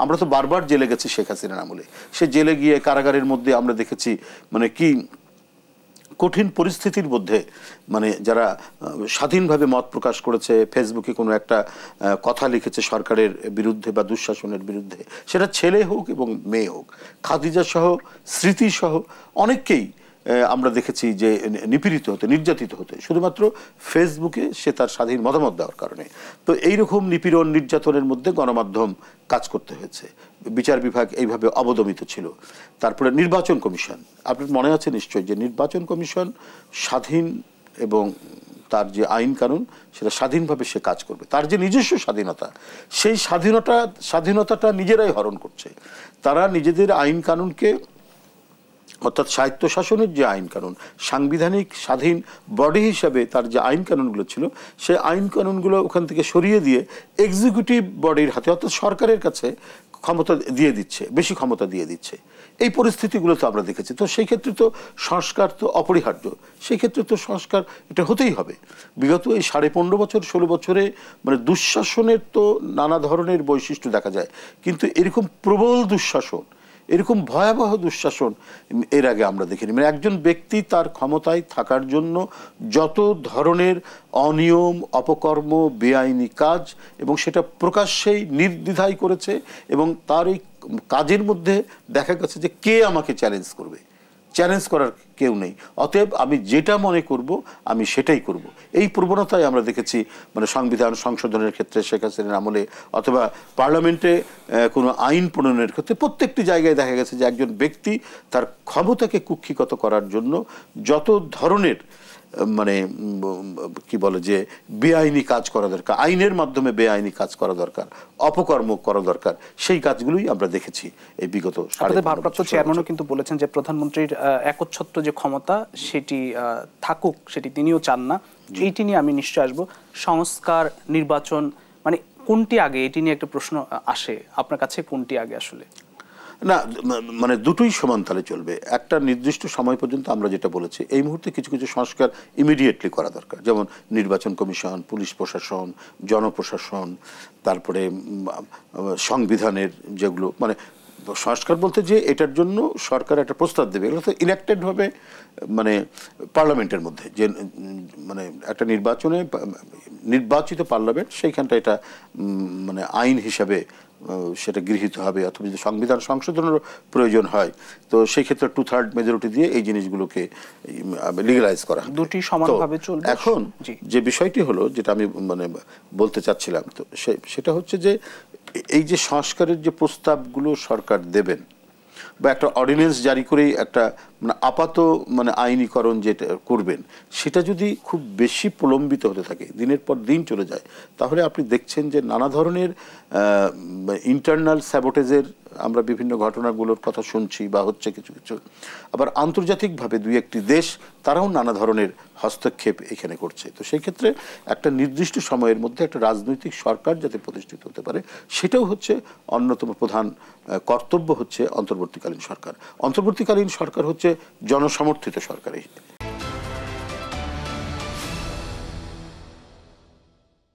আমরা তো বারবার জেলে গেছি শেখ হাসিনার আমলে, সে জেলে গিয়ে কারাগারের মধ্যে আমরা দেখেছি মানে কি কঠিন পরিস্থিতির মধ্যে মানে যারা স্বাধীনভাবে মত প্রকাশ করেছে, ফেসবুকে কোনো একটা কথা লিখেছে সরকারের বিরুদ্ধে বা দুঃশাসনের বিরুদ্ধে, সেটা ছেলে হোক এবং মেয়ে হোক, খাদিজা সহ স্মৃতি সহ অনেককেই আমরা দেখেছি যে নিপীড়িত হতে, নির্যাতিত হতে শুধুমাত্র ফেসবুকে সে তার স্বাধীন মতামত দেওয়ার কারণে। তো এইরকম নিপীড়ন নির্যাতনের মধ্যে গণমাধ্যম কাজ করতে হয়েছে, বিচার বিভাগ এইভাবে অবদমিত ছিল। তারপরে নির্বাচন কমিশন, আপনার মনে আছে নিশ্চয়ই যে নির্বাচন কমিশন স্বাধীন এবং তার যে আইন কানুন সেটা স্বাধীনভাবে সে কাজ করবে, তার যে নিজস্ব স্বাধীনতা সেই স্বাধীনতাটা নিজেরাই হরণ করছে। তারা নিজেদের আইন কানুনকে, অর্থাৎ স্বায়ত্তশাসনের যে আইন কানুন, সাংবিধানিক স্বাধীন বডি হিসাবে তার যে আইন কানুনগুলো ছিল সেই আইন কানুনগুলো ওখান থেকে সরিয়ে দিয়ে এক্সিকিউটিভ বডির হাতে অর্থাৎ সরকারের কাছে ক্ষমতা দিয়ে দিচ্ছে, বেশি ক্ষমতা দিয়ে দিচ্ছে। এই পরিস্থিতিগুলো তো আমরা দেখেছি। তো সেই ক্ষেত্রে তো সংস্কার তো অপরিহার্য, সেই ক্ষেত্রে তো সংস্কার এটা হতেই হবে। বিগত এই 15.5 বছর 16 বছরে মানে দুঃশাসনের তো নানা ধরনের বৈশিষ্ট্য দেখা যায়, কিন্তু এরকম প্রবল দুঃশাসন, এরকম ভয়াবহ দুঃশাসন এর আগে আমরা দেখিনি। মানে একজন ব্যক্তি তার ক্ষমতায় থাকার জন্য যত ধরনের অনিয়ম, অপকর্ম, বেআইনি কাজ এবং সেটা প্রকাশ্যেই নির্দ্বিধায় করেছে, এবং তার এই কাজের মধ্যে দেখা গেছে যে কে আমাকে চ্যালেঞ্জ করবে, চ্যালেঞ্জ করার কেউ নেই, অতএব আমি যেটা মনে করব আমি সেটাই করব। এই প্রবণতায় আমরা দেখেছি মানে সংবিধান সংশোধনের ক্ষেত্রে শেখ হাসিনার আমলে, অথবা পার্লামেন্টে কোনো আইন প্রণয়নের ক্ষেত্রে প্রত্যেকটি জায়গায় দেখা গেছে যে একজন ব্যক্তি তার ক্ষমতাকে কুক্ষিগত করার জন্য যত ধরনের মানে কি বলে যে বেআইনি কাজ করা দরকার, আইনের মাধ্যমে বেআইনি কাজ করা দরকার, অপকর্ম করা দরকার, সেই কাজগুলোই আমরা দেখেছি এই বিগত। ভারপ্রাপ্ত চেয়ারম্যানও কিন্তু বলেছেন যে প্রধানমন্ত্রীর একচ্ছত্র যে ক্ষমতা সেটি থাকুক, সেটি তিনিও চান না। এইটি নিয়ে আমি নিশ্চয় আসবো। সংস্কার, নির্বাচন, মানে কোনটি আগে, এটি নিয়ে একটা প্রশ্ন আসে আপনার কাছে, কোনটি আগে আসলে? না, মানে দুটোই সমান তালে চলবে। একটা নির্দিষ্ট সময় পর্যন্ত আমরা যেটা বলেছি, এই মুহূর্তে কিছু কিছু সংস্কার ইমিডিয়েটলি করা দরকার, যেমন নির্বাচন কমিশন, পুলিশ প্রশাসন, জনপ্রশাসন, তারপরে সংবিধানের যেগুলো মানে সংস্কার বলতে যে এটার জন্য সরকার একটা প্রস্তাব দেবে, এগুলো তো ইলেক্টেড হবে মানে পার্লামেন্টের মধ্যে, যে মানে একটা নির্বাচিত পার্লামেন্ট সেইখানটা এটা মানে আইন হিসাবে সেটা গৃহীত হবে, অথবা যদি সংবিধান সংশোধনের প্রয়োজন হয় তো সেই ক্ষেত্রে 2/3 মেজরিটি দিয়ে এই জিনিসগুলোকে লিগালাইজ করা হবে। দুটি সমানভাবে চলবে। এখন যে বিষয়টি হলো যেটা আমি মানে বলতে চাচ্ছিলাম, তো সেটা হচ্ছে যে এই যে সংস্কারের যে প্রস্তাবগুলো সরকার দেবেন বা একটা অর্ডিন্যান্স জারি করেই একটা মানে আপাত মানে আইনীকরণ যেটা করবেন, সেটা যদি খুব বেশি প্রলম্বিত হতে থাকে, দিনের পর দিন চলে যায়, তাহলে আপনি দেখছেন যে নানা ধরনের ইন্টারনাল স্যাবোটেজের আমরা বিভিন্ন ঘটনাগুলোর কথা শুনছি বা হচ্ছে কিছু কিছু। আবার আন্তর্জাতিকভাবে দুই একটি দেশ তারাও নানা ধরনের হস্তক্ষেপ এখানে করছে। তো সেই ক্ষেত্রে একটা নির্দিষ্ট সময়ের মধ্যে একটা রাজনৈতিক সরকার যাতে প্রতিষ্ঠিত হতে পারে, সেটাও হচ্ছে অন্যতম প্রধান কর্তব্য হচ্ছে অন্তর্বর্তীকালীন সরকার। অন্তর্বর্তীকালীন সরকার হচ্ছে জনসমর্থিত সরকার।